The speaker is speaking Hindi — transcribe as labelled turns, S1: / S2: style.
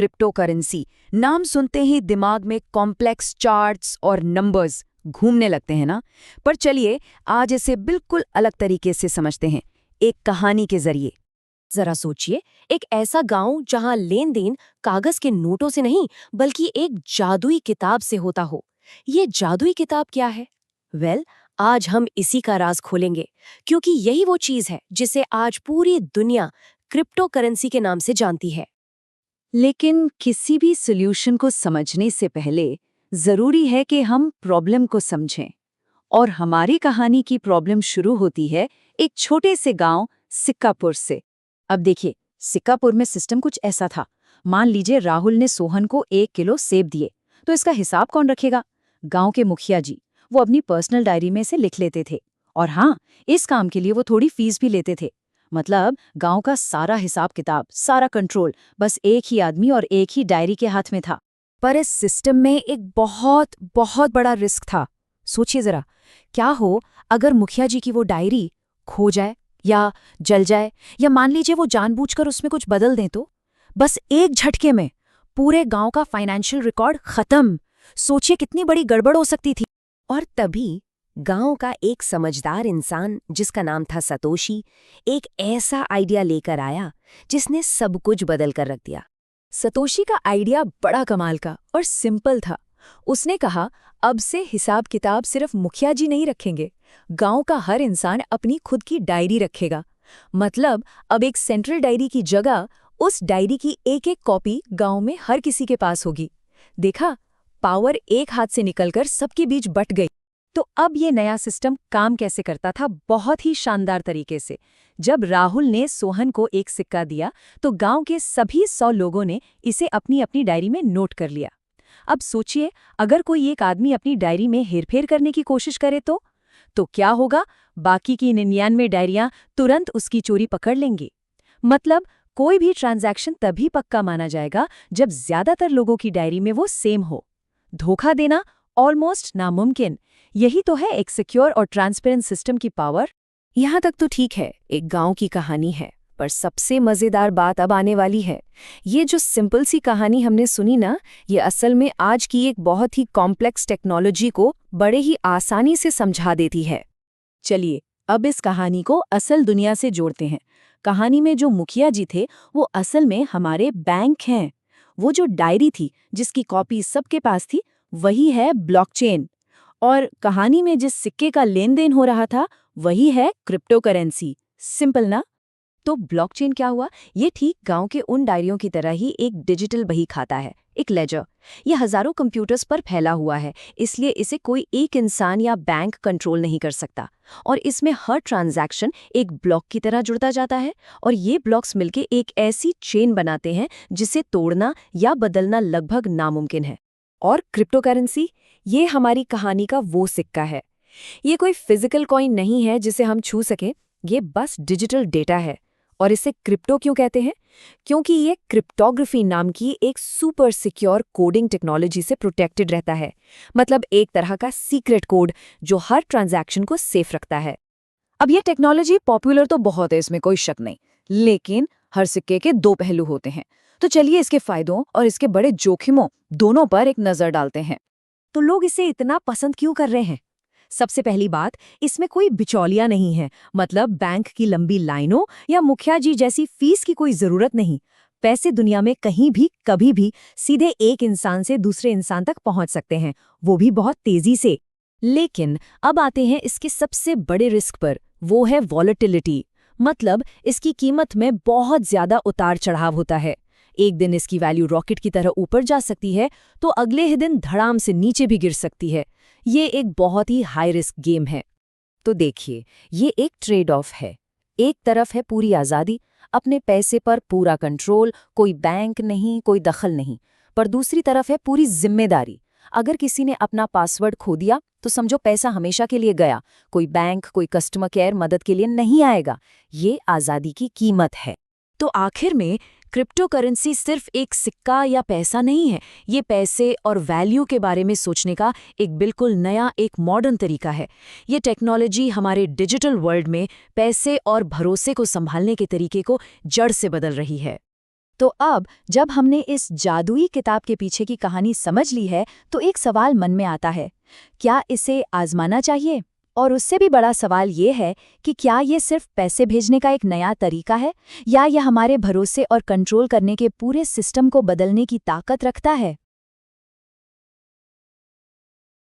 S1: Crypto currency. नाम सुनते ही दिमाग में कॉम्प्लेक्स चार्ट्स और नंबर्स घूमने लगते हैं ना। पर चलिए आज इसे बिल्कुल अलग तरीके से समझते हैं, एक कहानी के जरिए।
S2: जरा सोचिए, एक ऐसा गांव जहां लेन देन कागज के नोटों से नहीं बल्कि एक जादुई किताब से होता हो। ये जादुई किताब क्या है? आज हम इसी का राज खोलेंगे, क्योंकि यही वो चीज है जिसे आज पूरी दुनिया क्रिप्टो करेंसी के नाम से जानती है।
S1: लेकिन किसी भी सॉल्यूशन को समझने से पहले जरूरी है कि हम प्रॉब्लम को समझें। और हमारी कहानी की प्रॉब्लम शुरू होती है एक छोटे से गांव सिक्कापुर से। अब देखिए, सिक्कापुर में सिस्टम कुछ ऐसा था। मान लीजिए राहुल ने सोहन को 1 किलो सेब दिए, तो इसका हिसाब कौन रखेगा? गांव के मुखिया जी। वो अपनी पर्सनल डायरी में से लिख लेते थे। और हाँ, इस काम के लिए वो थोड़ी फीस भी लेते थे। मतलब गांव का सारा हिसाब किताब, सारा कंट्रोल बस एक ही आदमी और एक ही डायरी के हाथ में था। पर इस सिस्टम में एक बहुत बहुत बड़ा रिस्क था। सोचिए जरा, क्या हो अगर मुखिया जी की वो डायरी खो जाए या जल जाए, या मान लीजिए वो जानबूझकर उसमें कुछ बदल दें, तो बस एक झटके में पूरे गांव का फाइनेंशियल रिकॉर्ड खत्म। सोचिए कितनी बड़ी गड़बड़ हो सकती थी।
S2: और तभी गांव का एक समझदार इंसान जिसका नाम था सतोशी, एक ऐसा आइडिया लेकर आया जिसने सब कुछ बदल कर रख दिया।
S1: सतोशी का आइडिया बड़ा कमाल का और सिंपल था। उसने कहा, अब से हिसाब किताब सिर्फ मुखिया जी नहीं रखेंगे, गांव का हर इंसान अपनी खुद की डायरी रखेगा। मतलब अब एक सेंट्रल डायरी की जगह उस डायरी की एक एक कॉपी गांव में हर किसी के पास होगी। देखा, पावर एक हाथ से निकलकर सबके बीच बट गई। तो अब ये नया सिस्टम काम कैसे करता था? बहुत ही शानदार तरीके से। जब राहुल ने सोहन को एक सिक्का दिया, तो गांव के सभी 100 लोगों ने इसे अपनी अपनी डायरी में नोट कर लिया। अब सोचिए, अगर कोई एक आदमी अपनी डायरी में हेरफेर करने की कोशिश करे तो क्या होगा? बाकी की 99 डायरियां तुरंत उसकी चोरी पकड़ लेंगी। मतलब कोई भी ट्रांजैक्शन तभी पक्का माना जाएगा जब ज्यादातर लोगों की डायरी में वो सेम हो। धोखा देना ऑलमोस्ट नामुमकिन। यही तो है एक सिक्योर और ट्रांसपेरेंट सिस्टम की पावर।
S2: यहाँ तक तो ठीक है, एक गांव की कहानी है, पर सबसे मजेदार बात अब आने वाली है। ये जो सिंपल सी कहानी हमने सुनी ना, ये असल में आज की एक बहुत ही कॉम्प्लेक्स टेक्नोलॉजी को बड़े ही आसानी से समझा देती है।
S1: चलिए अब इस कहानी को असल दुनिया से जोड़ते हैं। कहानी में जो मुखिया जी थे वो असल में हमारे बैंक हैं। वो जो डायरी थी जिसकी कॉपी सबके पास थी, वही है ब्लॉकचेन। और कहानी में जिस सिक्के का लेन देन हो रहा था, वही है क्रिप्टो करेंसी। सिंपल ना? तो ब्लॉकचेन क्या हुआ? ये ठीक गांव के उन डायरियों की तरह ही एक डिजिटल बही खाता है, एक लेजर। ये हजारों कंप्यूटर्स पर फैला हुआ है, इसलिए इसे कोई एक इंसान या बैंक कंट्रोल नहीं कर सकता। और इसमें हर ट्रांजैक्शन एक ब्लॉक की तरह जुड़ता जाता है, और ये ब्लॉक्स मिलके एक ऐसी चेन बनाते हैं जिसे तोड़ना या बदलना लगभग नामुमकिन है। और क्रिप्टो करेंसी, ये हमारी कहानी का वो सिक्का है। ये कोई फिजिकल कॉइन नहीं है जिसे हम छू सकें, ये बस डिजिटल डेटा है। और इसे क्रिप्टो क्यों कहते हैं? क्योंकि ये क्रिप्टोग्राफी नाम की एक सुपर सिक्योर कोडिंग टेक्नोलॉजी से प्रोटेक्टेड रहता है। मतलब एक तरह का सीक्रेट कोड जो हर ट्रांजैक्शन को सेफ रखता है। अब ये टेक्नोलॉजी पॉपुलर तो बहुत है, इसमें कोई शक नहीं, लेकिन हर सिक्के के दो पहलू होते हैं। तो चलिए इसके फायदों और इसके बड़े जोखिमों दोनों पर एक नजर डालते हैं। तो लोग इसे इतना पसंद क्यों कर रहे हैं? सबसे पहली बात, इसमें कोई बिचौलिया नहीं है। मतलब बैंक की लंबी लाइनों या मुखिया जी जैसी फीस की कोई जरूरत नहीं। पैसे दुनिया में कहीं भी कभी भी सीधे एक इंसान से दूसरे इंसान तक पहुंच सकते हैं, वो भी बहुत तेजी से। लेकिन अब आते हैं इसके सबसे बड़े रिस्क पर, वो है वॉलेटिलिटी। मतलब इसकी कीमत में बहुत ज्यादा उतार चढ़ाव होता है। एक दिन इसकी वैल्यू रॉकेट की तरह ऊपर जा सकती है, तो अगले ही दिन धड़ाम से नीचे भी गिर सकती है। ये एक बहुत ही हाई रिस्क गेम है। तो देखिए, ये एक ट्रेड ऑफ है। एक तरफ है पूरी आज़ादी, अपने पैसे पर पूरा कंट्रोल, कोई बैंक नहीं, कोई दखल नहीं। पर दूसरी तरफ है पूरी जिम्मेदारी। अगर किसी ने अपना पासवर्ड खो दिया तो समझो पैसा हमेशा के लिए गया। कोई बैंक, कोई कस्टमर केयर मदद के लिए नहीं आएगा। ये आज़ादी की कीमत है। तो आखिर में क्रिप्टो करेंसी सिर्फ एक सिक्का या पैसा नहीं है, ये पैसे और वैल्यू के बारे में सोचने का एक बिल्कुल नया, एक मॉडर्न तरीका है। ये टेक्नोलॉजी हमारे डिजिटल वर्ल्ड में पैसे और भरोसे को संभालने के तरीके को जड़ से बदल रही है। तो अब जब हमने इस जादुई किताब के पीछे की कहानी समझ ली है, तो एक सवाल मन में आता है, क्या इसे आजमाना चाहिए? और उससे भी बड़ा सवाल ये है कि क्या ये सिर्फ पैसे भेजने का एक नया तरीका है, या यह हमारे भरोसे और कंट्रोल करने के पूरे सिस्टम को बदलने की ताकत रखता है?